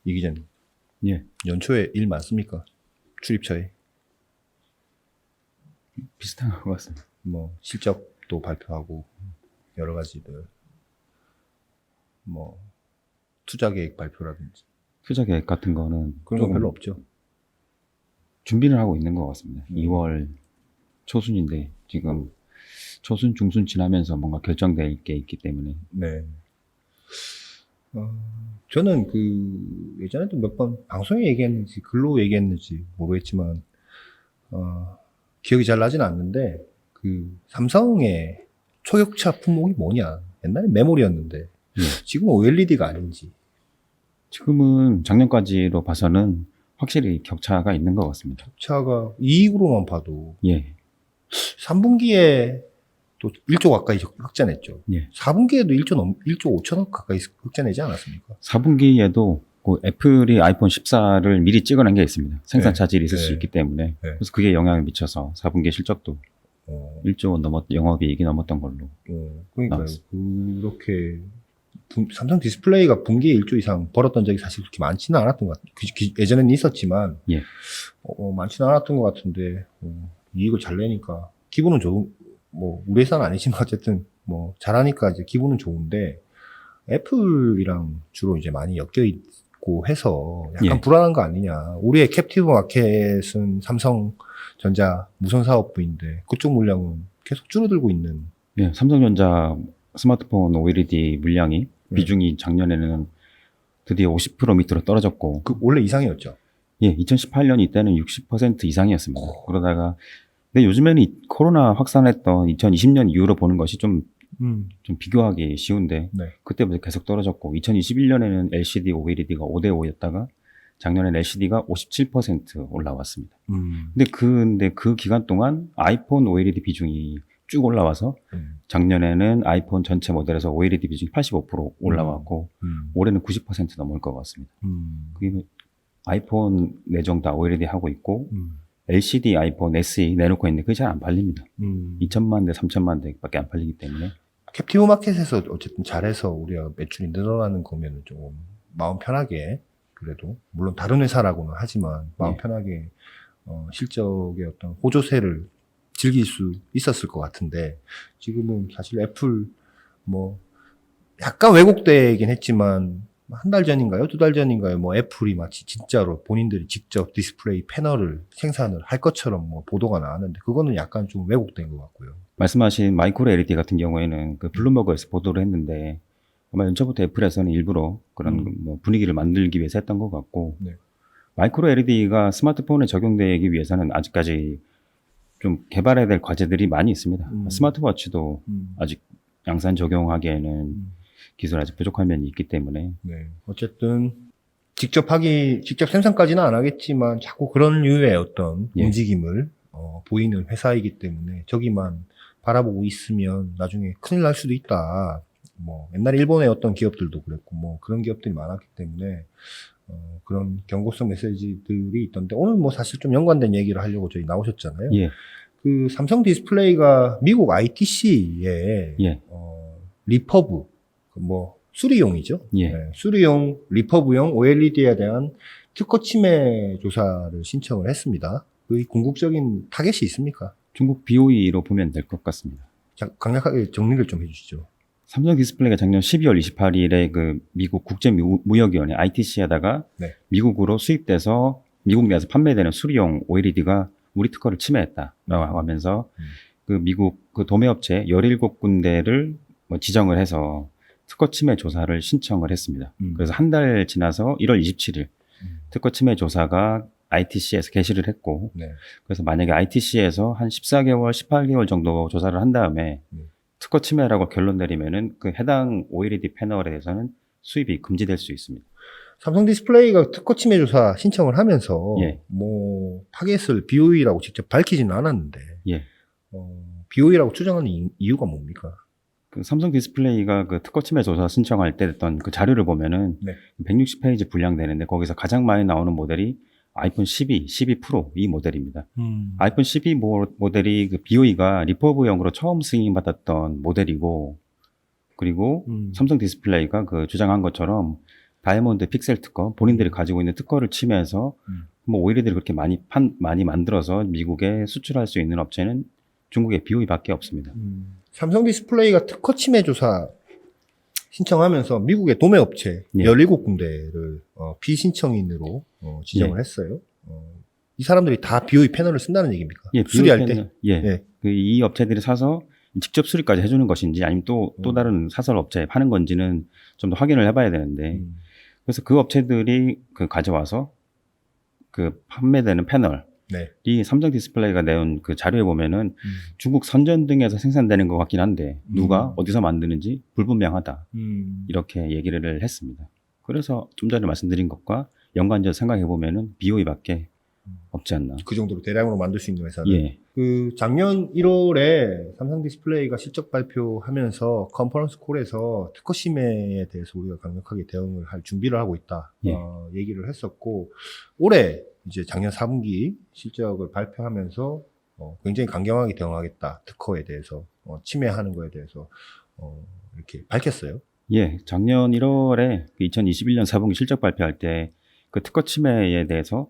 이 기자님. 예, 연초에 일 많습니까? 출입처에. 비슷한 것 같습니다. 뭐, 실적도 발표하고, 여러 가지들. 뭐, 투자 계획 발표라든지. 투자 계획 같은 거는 그런 건 조금 별로 없죠. 준비를 하고 있는 것 같습니다. 2월 초순인데 지금 초순, 중순 지나면서 뭔가 결정될 게 있기 때문에. 네. 저는 예전에도 몇 번 방송에 얘기했는지, 글로 얘기했는지 모르겠지만, 기억이 잘 나진 않는데, 삼성의 초격차 품목이 뭐냐. 옛날에 메모리였는데, 예. 지금은 OLED가 아닌지. 지금은 작년까지로 봐서는 확실히 격차가 있는 것 같습니다. 격차가 이익으로만 봐도, 예, 3분기에 또 1조 가까이 흑자냈죠. 예. 4분기에도 1조 5천억 가까이 흑자내지 않았습니까? 4분기에도 그 애플이 아이폰 14를 미리 찍어낸 게 있습니다. 생산 네. 차질이 있을 네. 수 있기 때문에. 네. 그래서 그게 영향을 미쳐서 4분기 실적도 어, 1조 원 영업이익이 넘었던 걸로. 그러니까요. 나왔습니다. 그렇게 삼성 디스플레이가 분기에 1조 이상 벌었던 적이 사실 그렇게 많지는 않았던 것 같아요. 예전에는 있었지만 예. 많지는 않았던 것 같은데 이익을 잘 내니까 기분은 좋은, 뭐 우리 회사는 아니지만 어쨌든 뭐 잘하니까 이제 기분은 좋은데, 애플이랑 주로 이제 많이 엮여 있고 해서 약간 예. 불안한 거 아니냐. 우리의 캡티브 마켓은 삼성전자 무선 사업부인데 그쪽 물량은 계속 줄어들고 있는. 예, 삼성전자 스마트폰 OLED 물량이 비중이 작년에는 드디어 50% 밑으로 떨어졌고, 원래 이상이었죠. 예, 2018년 이때는 60% 이상이었습니다. 그러다가, 근데 요즘에는 코로나 확산했던 2020년 이후로 보는 것이 좀 비교하기 쉬운데, 네. 그때부터 계속 떨어졌고, 2021년에는 LCD OLED가 5대5였다가, 작년에는 LCD가 57% 올라왔습니다. 근데 그 기간 동안 아이폰 OLED 비중이 쭉 올라와서, 작년에는 아이폰 전체 모델에서 OLED 비중이 85% 올라왔고, 올해는 90% 넘을 것 같습니다. 그게 아이폰 내종 다 OLED 하고 있고, LCD 아이폰 SE 내놓고 있는데 그게 잘 안 팔립니다. 2천만 대, 3천만 대밖에 안 팔리기 때문에. 캡티브 마켓에서 어쨌든 잘해서 우리가 매출이 늘어나는 거면 좀 마음 편하게, 그래도 물론 다른 회사라고는 하지만 마음 편하게 실적의 어떤 호조세를 즐길 수 있었을 것 같은데, 지금은 사실 애플 뭐 약간 왜곡되긴 했지만 한 달 전인가요? 2달 전인가요? 뭐 애플이 마치 진짜로 본인들이 직접 디스플레이 패널을 생산을 할 것처럼 뭐 보도가 나왔는데, 그거는 약간 좀 왜곡된 것 같고요. 말씀하신 마이크로 LED 같은 경우에는 그 블룸버그에서 보도를 했는데, 아마 연초부터 애플에서는 일부러 그런 뭐 분위기를 만들기 위해서 했던 것 같고, 네. 마이크로 LED가 스마트폰에 적용되기 위해서는 아직까지 좀 개발해야 될 과제들이 많이 있습니다. 스마트워치도 아직 양산 적용하기에는 기술 아직 부족한 면이 있기 때문에. 네. 어쨌든 직접 생산까지는 안 하겠지만 자꾸 그런 류의 어떤 예. 움직임을 보이는 회사이기 때문에 저기만 바라보고 있으면 나중에 큰일 날 수도 있다. 뭐 옛날에 일본의 어떤 기업들도 그랬고 뭐 그런 기업들이 많았기 때문에 그런 경고성 메시지들이 있던데, 오늘 뭐 사실 좀 연관된 얘기를 하려고 저희 나오셨잖아요. 예. 삼성 디스플레이가 미국 ITC에 예. 리퍼브, 수리용이죠. 예. 네, 수리용, 리퍼브용 OLED에 대한 특허 침해 조사를 신청을 했습니다. 그 궁극적인 타겟이 있습니까? 중국 BOE로 보면 될 것 같습니다. 강력하게 정리를 좀 해주시죠. 삼성 디스플레이가 작년 12월 28일에 그 미국 국제무역위원회 ITC에다가 네. 미국으로 수입돼서 미국 내에서 판매되는 수리용 OLED가 우리 특허를 침해했다라고 하면서 그 미국 그 도매업체 17군데를 지정을 해서 특허 침해 조사를 신청을 했습니다. 그래서 한 달 지나서 1월 27일 특허 침해 조사가 ITC에서 게시를 했고, 네. 그래서 만약에 ITC에서 한 14개월, 18개월 정도 조사를 한 다음에 특허 침해라고 결론 내리면은 그 해당 OLED 패널에 대해서는 수입이 금지될 수 있습니다. 삼성 디스플레이가 특허 침해 조사 신청을 하면서 예. 뭐 타겟을 BOE라고 직접 밝히지는 않았는데, 예. BOE라고 추정하는 이유가 뭡니까? 그 삼성 디스플레이가 그 특허 침해 조사 신청할 때 했던 그 자료를 보면은 네. 160페이지 분량되는데 거기서 가장 많이 나오는 모델이 아이폰 12, 12 프로 이 모델입니다. 아이폰 12 모델이 그 BOE가 리퍼브용으로 처음 승인받았던 모델이고, 그리고 삼성 디스플레이가 그 주장한 것처럼 다이아몬드 픽셀 특허, 본인들이 가지고 있는 특허를 침해해서 뭐 OLED를 그렇게 많이 만들어서 미국에 수출할 수 있는 업체는 중국의 BOE밖에 없습니다. 삼성 디스플레이가 특허 침해 조사 신청하면서 미국의 도매 업체 예. 17군데를 피신청인으로 지정을 예. 했어요. 이 사람들이 다 BOE 패널을 쓴다는 얘기입니까? 예, 수리할 BOE 때? 패널, 예. 네. 이 업체들이 사서 직접 수리까지 해주는 것인지 아니면 또 다른 사설 업체에 파는 건지는 좀 더 확인을 해봐야 되는데 그래서 그 업체들이 가져와서 그 판매되는 패널이 네. 삼성 디스플레이가 내온 그 자료에 보면은 중국 선전등에서 생산되는 것 같긴 한데 누가 어디서 만드는지 불분명하다. 이렇게 얘기를 했습니다. 그래서 좀 전에 말씀드린 것과 연관지어 생각해 보면은 BOE밖에 없지 않나. 그 정도로 대량으로 만들 수 있는 회사는. 예. 그 작년 1월에 삼성 디스플레이가 실적 발표하면서 컨퍼런스 콜에서 특허 심해에 대해서 우리가 강력하게 대응을 할 준비를 하고 있다. 예. 얘기를 했었고 올해 이제 작년 4분기 실적을 발표하면서 굉장히 강경하게 대응하겠다. 특허에 대해서 침해하는 거에 대해서 이렇게 밝혔어요. 예, 작년 1월에 2021년 4분기 실적 발표할 때 그 특허 침해에 대해서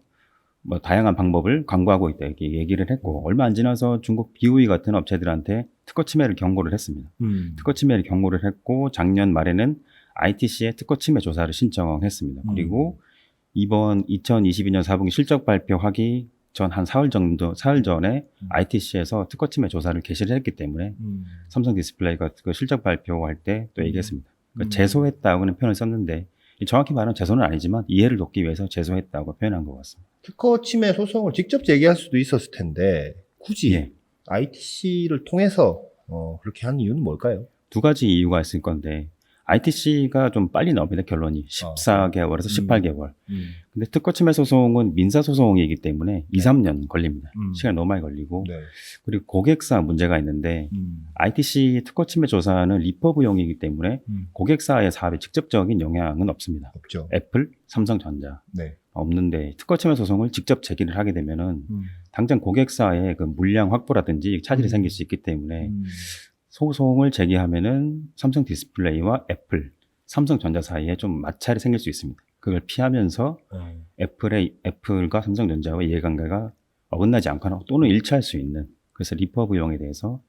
뭐 다양한 방법을 강구하고 있다 이렇게 얘기를 했고 얼마 안 지나서 중국 BOE 같은 업체들한테 특허 침해를 경고를 했습니다. 특허 침해를 경고를 했고 작년 말에는 ITC에 특허 침해 조사를 신청했습니다. 그리고 이번 2022년 4분기 실적 발표하기 전 한 사흘 전에 ITC에서 특허 침해 조사를 개시를 했기 때문에 삼성 디스플레이가 그 실적 발표할 때 또 얘기했습니다. 제소했다고는 표현을 썼는데 정확히 말하면 제소는 아니지만 이해를 돕기 위해서 제소했다고 표현한 것 같습니다. 특허 침해 소송을 직접 제기할 수도 있었을 텐데 굳이 예. ITC를 통해서 그렇게 한 이유는 뭘까요? 두 가지 이유가 있을 건데 ITC가 좀 빨리 나옵니다. 결론이 14개월에서 18개월. 근데 특허 침해 소송은 민사 소송이기 때문에 2, 3년 걸립니다. 시간이 너무 많이 걸리고 네. 그리고 고객사 문제가 있는데 ITC 특허 침해 조사는 리퍼브용이기 때문에 고객사의 사업에 직접적인 영향은 없습니다. 없죠. 애플, 삼성전자 네. 없는데 특허 침해 소송을 직접 제기를 하게 되면은 당장 고객사의 그 물량 확보라든지 차질이 생길 수 있기 때문에 소송을 제기하면은 삼성 디스플레이와 애플, 삼성전자 사이에 좀 마찰이 생길 수 있습니다. 그걸 피하면서 애플과 삼성전자의 이해관계가 어긋나지 않거나 또는 일치할 수 있는 그래서 리퍼브용에 대해서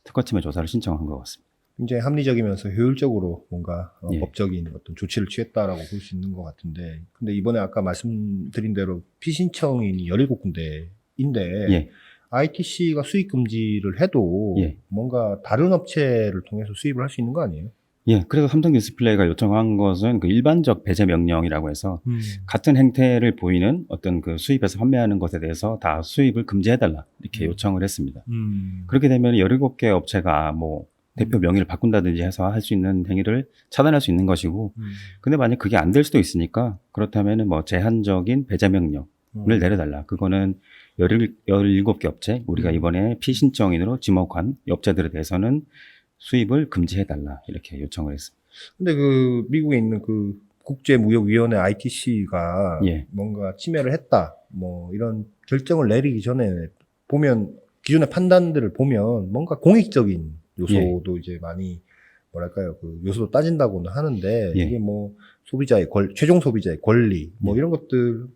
특허 침해 조사를 신청한 것 같습니다. 굉장히 합리적이면서 효율적으로 뭔가 예. 법적인 어떤 조치를 취했다라고 볼 수 있는 것 같은데 근데 이번에 아까 말씀드린 대로 피신청인이 17군데인데 예. ITC가 수입 금지를 해도 예. 뭔가 다른 업체를 통해서 수입을 할 수 있는 거 아니에요? 예, 그래서 삼성 디스플레이가 요청한 것은 그 일반적 배제 명령이라고 해서 같은 행태를 보이는 어떤 그 수입해서 판매하는 것에 대해서 다 수입을 금지해달라 이렇게 요청을 했습니다. 그렇게 되면 17개 업체가 뭐 대표 명의를 바꾼다든지 해서 할 수 있는 행위를 차단할 수 있는 것이고 근데 만약 그게 안 될 수도 있으니까 그렇다면은 뭐 제한적인 배제 명령을 내려달라. 그거는 17개 업체 우리가 이번에 피신청인으로 지목한 업체들에 대해서는 수입을 금지해달라 이렇게 요청을 했습니다. 근데 그 미국에 있는 그 국제무역위원회 ITC가 예. 뭔가 침해를 했다 뭐 이런 결정을 내리기 전에 보면 기존의 판단들을 보면 뭔가 공익적인 요소도 이제 많이 뭐랄까요 그 요소도 따진다고는 하는데 예. 이게 뭐 소비자의 최종 소비자의 권리 뭐 이런 것들을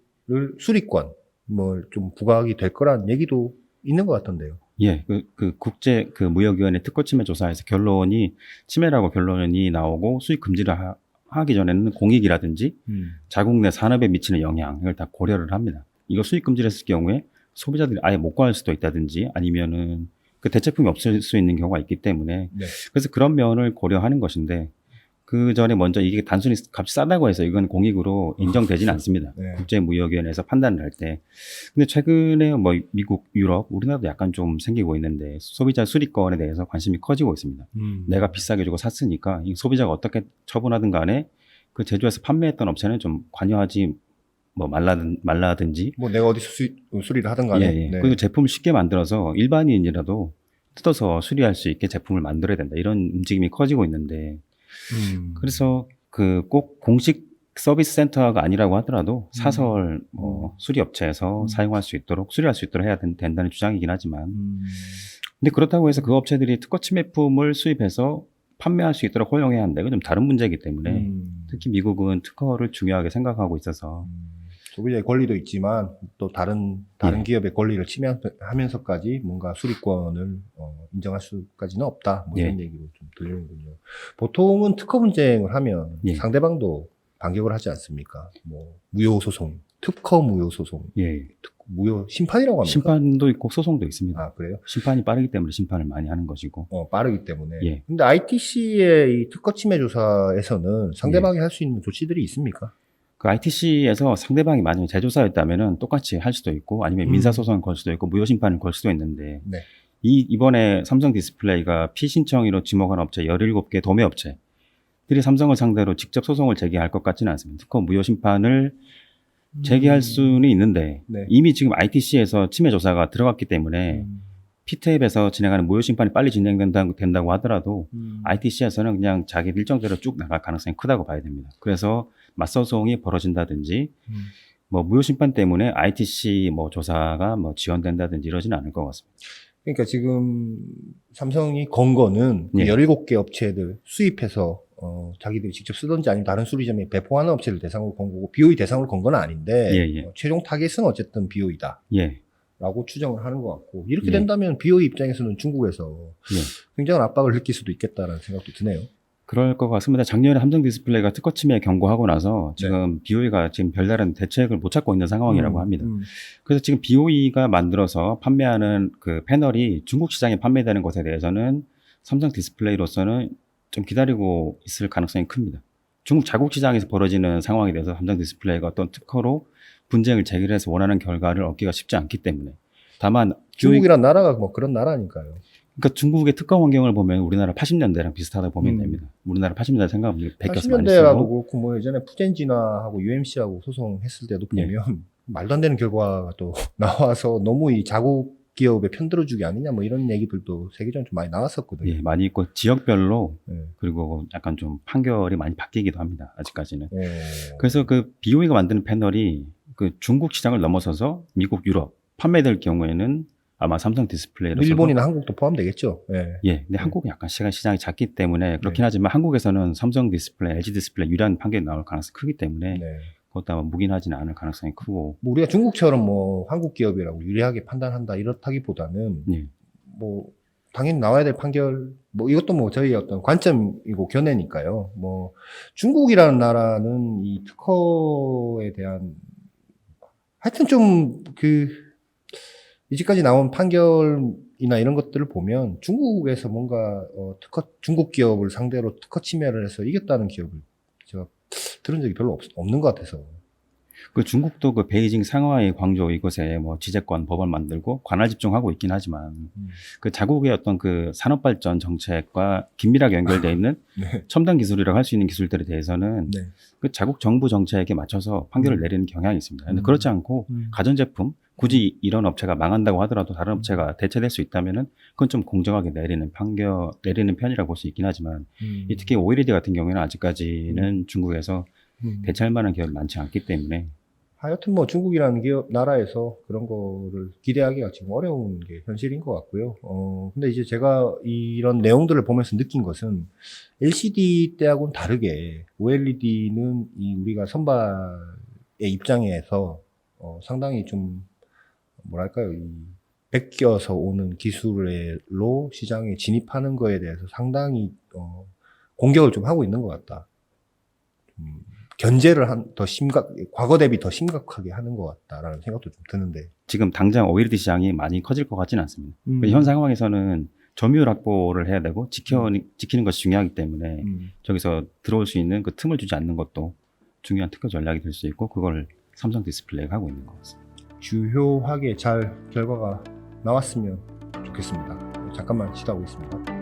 수리권 뭐 좀 부각이 될 거란 얘기도 있는 것 같던데요. 예, 국제 무역위원회 특허 침해 조사에서 침해라고 결론이 나오고 수입 금지를 하기 전에는 공익이라든지 자국 내 산업에 미치는 영향을 다 고려를 합니다. 이거 수입 금지를 했을 경우에 소비자들이 아예 못 구할 수도 있다든지 아니면은 그 대체품이 없을 수 있는 경우가 있기 때문에 네. 그래서 그런 면을 고려하는 것인데 그 전에 먼저 이게 단순히 값이 싸다고 해서 이건 공익으로 인정되지는 않습니다. 네. 국제무역위원회에서 판단을 할 때. 근데 최근에 뭐 미국, 유럽, 우리나라도 약간 좀 생기고 있는데 소비자 수리권에 대해서 관심이 커지고 있습니다. 내가 비싸게 주고 샀으니까 이 소비자가 어떻게 처분하든 간에 그 제조해서 판매했던 업체는 좀 관여하지 뭐 말라든지 뭐 내가 어디서 수리를 하든 간에 예. 네. 그리고 제품을 쉽게 만들어서 일반인이라도 뜯어서 수리할 수 있게 제품을 만들어야 된다. 이런 움직임이 커지고 있는데 그래서 꼭 공식 서비스 센터가 아니라고 하더라도 사설 수리 업체에서 사용할 수 있도록 수리할 수 있도록 해야 된다는 주장이긴 하지만 근데 그렇다고 해서 그 업체들이 특허 침해품을 수입해서 판매할 수 있도록 허용해야 한다. 이건 좀 다른 문제이기 때문에 특히 미국은 특허를 중요하게 생각하고 있어서 소비자의 권리도 있지만 또 다른 예. 기업의 권리를 침해하면서까지 뭔가 수리권을 인정할 수까지는 없다. 뭐 이런 얘기로 좀 들리는군요. 보통은 특허 분쟁을 하면 예. 상대방도 반격을 하지 않습니까? 뭐 무효 소송, 특허 무효 소송, 예. 무효 심판이라고 합니까? 심판도 있고 소송도 있습니다. 아, 그래요? 심판이 빠르기 때문에 심판을 많이 하는 것이고. 빠르기 때문에. 예. 근데 ITC의 이 특허 침해 조사에서는 상대방이 할 수 있는 조치들이 있습니까? 그 ITC에서 상대방이 만약에 재조사였다면은 똑같이 할 수도 있고 아니면 민사소송을 걸 수도 있고 무효심판을 걸 수도 있는데 네. 이번에 삼성 디스플레이가 피신청으로 지목한 업체 17개 도매 업체들이 삼성을 상대로 직접 소송을 제기할 것 같지는 않습니다. 특허 무효심판을 제기할 수는 있는데 네. 이미 지금 ITC에서 침해 조사가 들어갔기 때문에 P탭에서 진행하는 무효심판이 빨리 진행된다고 하더라도 ITC에서는 그냥 자기 일정대로 쭉 나갈 가능성이 크다고 봐야 됩니다. 그래서 맞소송이 벌어진다든지 뭐 무효심판 때문에 ITC 뭐 조사가 뭐 지연된다든지 이러지는 않을 것 같습니다. 그러니까 지금 삼성이 건 거는 그 예. 17개 업체들 수입해서 자기들이 직접 쓰던지 아니면 다른 수리점에 배포하는 업체를 대상으로 건 거고 BOE 대상으로 건 건 아닌데 예. 최종 타겟은 어쨌든 BOE다. 예. 라고 추정을 하는 것 같고 이렇게 예. 된다면 BOE 입장에서는 중국에서 예. 굉장한 압박을 느낄 수도 있겠다라는 생각도 드네요. 그럴 것 같습니다. 작년에 삼성 디스플레이가 특허 침해 경고하고 나서 지금 BOE가 지금 별다른 대책을 못 찾고 있는 상황이라고 합니다. 그래서 지금 BOE가 만들어서 판매하는 그 패널이 중국 시장에 판매되는 것에 대해서는 삼성 디스플레이로서는 좀 기다리고 있을 가능성이 큽니다. 중국 자국 시장에서 벌어지는 상황에 대해서 삼성 디스플레이가 어떤 특허로 분쟁을 제기해서 원하는 결과를 얻기가 쉽지 않기 때문에 다만 중국이란 나라가 뭐 그런 나라니까요. 그러니까 중국의 특허 환경을 보면 우리나라 80년대랑 비슷하다고 보면 됩니다. 우리나라 80년대 생각하면 베껴서 많이 80년대라도 쓰고 그렇고 뭐 예전에 푸젠지나하고 UMC하고 소송했을 때도 보면 말도 안 되는 결과가 또 나와서 너무 이 자국 기업에 편들어주기 아니냐 뭐 이런 얘기들도 세계적으로 좀 많이 나왔었거든요. 예, 많이 있고 지역별로 예. 그리고 약간 좀 판결이 많이 바뀌기도 합니다. 아직까지는. 예. 그래서 그 BOE가 만드는 패널이 그 중국 시장을 넘어서서 미국, 유럽 판매될 경우에는 아마 삼성 디스플레이로서 일본이나 한국도 포함되겠죠. 예. 예, 근데 한국은 약간 시장이 작기 때문에 그렇긴 하지만 한국에서는 삼성 디스플레이, LG 디스플레이 유리한 판결이 나올 가능성이 크기 때문에 네. 그것도 아마 묵인하지는 않을 가능성이 크고. 뭐 우리가 중국처럼 뭐 한국 기업이라고 유리하게 판단한다 이렇다기보다는 예. 뭐 당연히 나와야 될 판결 뭐 이것도 뭐 저희 어떤 관점이고 견해니까요. 뭐 중국이라는 나라는 이 특허에 대한 하여튼 좀 이제까지 나온 판결이나 이런 것들을 보면 중국에서 뭔가 중국 기업을 상대로 특허 침해를 해서 이겼다는 기업을 제가 들은 적이 별로 없는 것 같아서. 그 중국도 그 베이징, 상하이, 광저우 이곳에 뭐 지재권 법을 만들고 관할 집중하고 있긴 하지만 그 자국의 어떤 그 산업 발전 정책과 긴밀하게 연결되어 있는 네. 첨단 기술이라고 할 수 있는 기술들에 대해서는 네. 그 자국 정부 정책에 맞춰서 판결을 내리는 경향이 있습니다. 근데 그렇지 않고 가전제품 굳이 이런 업체가 망한다고 하더라도 다른 업체가 대체될 수 있다면은 그건 좀 공정하게 내리는 편이라고 볼 수 있긴 하지만 이 특히 OLED 같은 경우에는 아직까지는 중국에서 대체할 만한 기업이 많지 않기 때문에 하여튼 뭐 중국이라는 나라에서 그런 거를 기대하기가 지금 어려운 게 현실인 것 같고요. 근데 이제 제가 이런 내용들을 보면서 느낀 것은 LCD 때하고는 다르게 OLED는 우리가 선발의 입장에서 상당히 좀 뭐랄까요, 베껴서 오는 기술로 시장에 진입하는 거에 대해서 상당히 공격을 좀 하고 있는 것 같다. 견제를 과거 대비 더 심각하게 하는 것 같다라는 생각도 좀 드는데. 지금 당장 OLED 시장이 많이 커질 것 같지는 않습니다. 현 상황에서는 점유율 확보를 해야 되고 지키는 것이 중요하기 때문에 저기서 들어올 수 있는 그 틈을 주지 않는 것도 중요한 특허 전략이 될 수 있고 그걸 삼성 디스플레이가 하고 있는 것 같습니다. 주요하게 잘 결과가 나왔으면 좋겠습니다. 잠깐만 쉬다 오겠습니다.